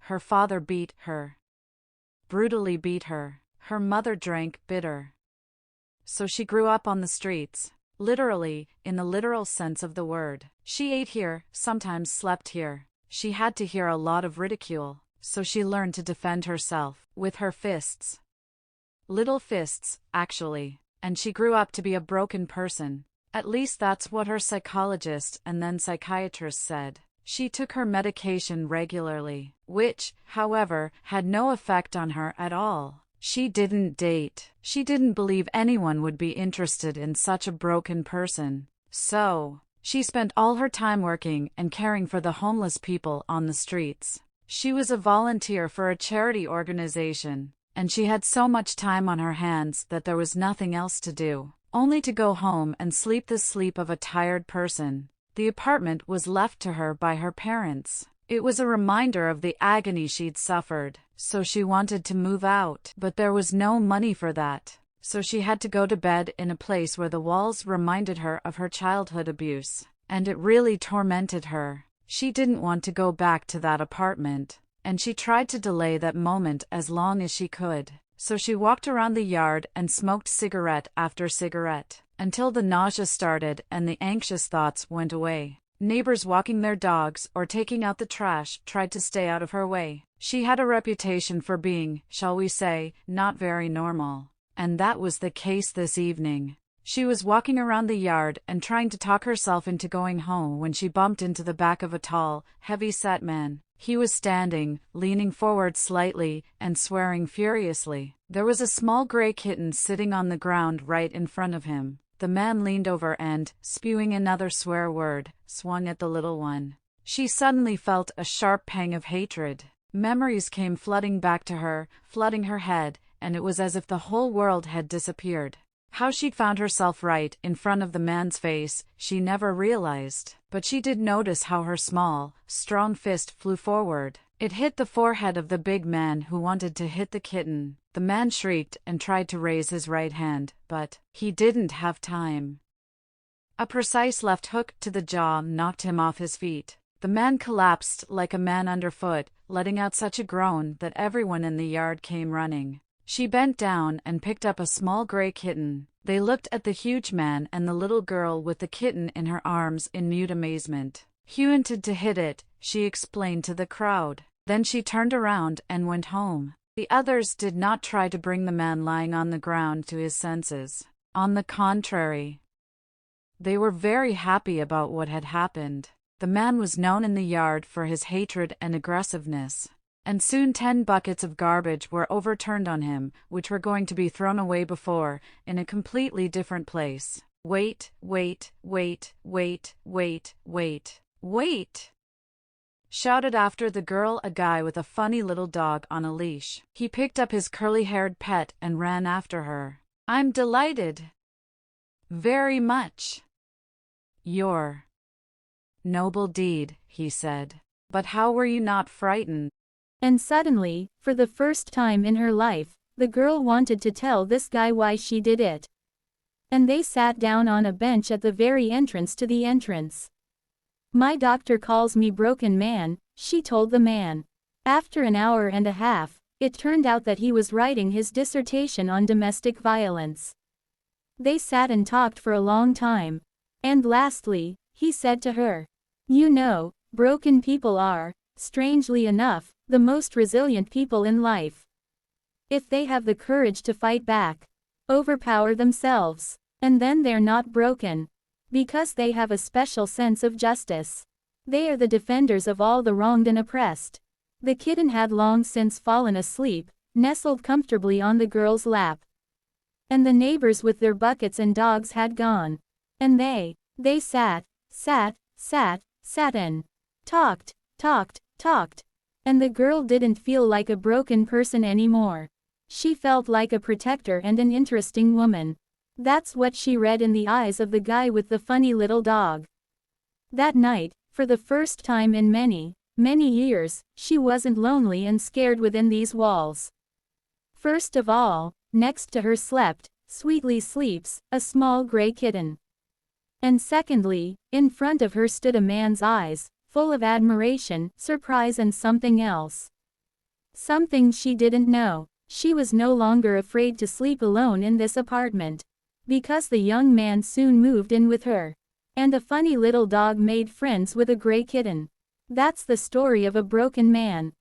Her father beat her. Brutally beat her. Her mother drank bitter. So she grew up on the streets. Literally, in the literal sense of the word. She ate here, sometimes slept here. She had to hear a lot of ridicule, so she learned to defend herself with her fists. Little fists, actually. And she grew up to be a broken person. At least that's what her psychologist and then psychiatrist said. She took her medication regularly, which, however, had no effect on her at all. She didn't date. She didn't believe anyone would be interested in such a broken person. So, she spent all her time working and caring for the homeless people on the streets. She was a volunteer for a charity organization, and she had so much time on her hands that there was nothing else to do, only to go home and sleep the sleep of a tired person. The apartment was left to her by her parents. It was a reminder of the agony she'd suffered, so she wanted to move out. But there was no money for that, so she had to go to bed in a place where the walls reminded her of her childhood abuse, and it really tormented her. She didn't want to go back to that apartment, and she tried to delay that moment as long as she could. So she walked around the yard and smoked cigarette after cigarette, until the nausea started and the anxious thoughts went away. Neighbors walking their dogs or taking out the trash tried to stay out of her way. She had a reputation for being, shall we say, not very normal. And that was the case this evening. She was walking around the yard and trying to talk herself into going home when she bumped into the back of a tall, heavy-set man. He was standing, leaning forward slightly, and swearing furiously. There was a small gray kitten sitting on the ground right in front of him. The man leaned over and, spewing another swear word, swung at the little one. She suddenly felt a sharp pang of hatred. Memories came flooding back to her, flooding her head, and it was as if the whole world had disappeared. How she'd found herself right in front of the man's face, she never realized. But she did notice how her small, strong fist flew forward. It hit the forehead of the big man who wanted to hit the kitten. The man shrieked and tried to raise his right hand, but he didn't have time. A precise left hook to the jaw knocked him off his feet. The man collapsed like a man underfoot, letting out such a groan that everyone in the yard came running. She bent down and picked up a small gray kitten. They looked at the huge man and the little girl with the kitten in her arms in mute amazement. "He wanted to hit it," she explained to the crowd. Then she turned around and went home. The others did not try to bring the man lying on the ground to his senses. On the contrary, they were very happy about what had happened. The man was known in the yard for his hatred and aggressiveness. And soon 10 buckets of garbage were overturned on him, which were going to be thrown away before, in a completely different place. "Wait, wait, wait, wait, wait, wait, wait!" shouted after the girl a guy with a funny little dog on a leash. He picked up his curly-haired pet and ran after her. "I'm delighted. Very much. Your noble deed," he said. "But how were you not frightened?" And suddenly, for the first time in her life, the girl wanted to tell this guy why she did it. And they sat down on a bench at the very entrance to the entrance. "My doctor calls me broken man," she told the man. After an hour and a half, it turned out that he was writing his dissertation on domestic violence. They sat and talked for a long time. And lastly, he said to her, "You know, broken people are, strangely enough, the most resilient people in life. If they have the courage to fight back, overpower themselves, and then they're not broken. Because they have a special sense of justice. They are the defenders of all the wronged and oppressed." The kitten had long since fallen asleep, nestled comfortably on the girl's lap. And the neighbors with their buckets and dogs had gone. And they sat and talked. And the girl didn't feel like a broken person anymore. She felt like a protector and an interesting woman. That's what she read in the eyes of the guy with the funny little dog. That night, for the first time in many, many years, she wasn't lonely and scared within these walls. First of all, next to her sweetly sleeps, a small gray kitten. And secondly, in front of her stood a man's eyes, full of admiration, surprise and something else. Something she didn't know. She was no longer afraid to sleep alone in this apartment. Because the young man soon moved in with her. And a funny little dog made friends with a gray kitten. That's the story of a broken man.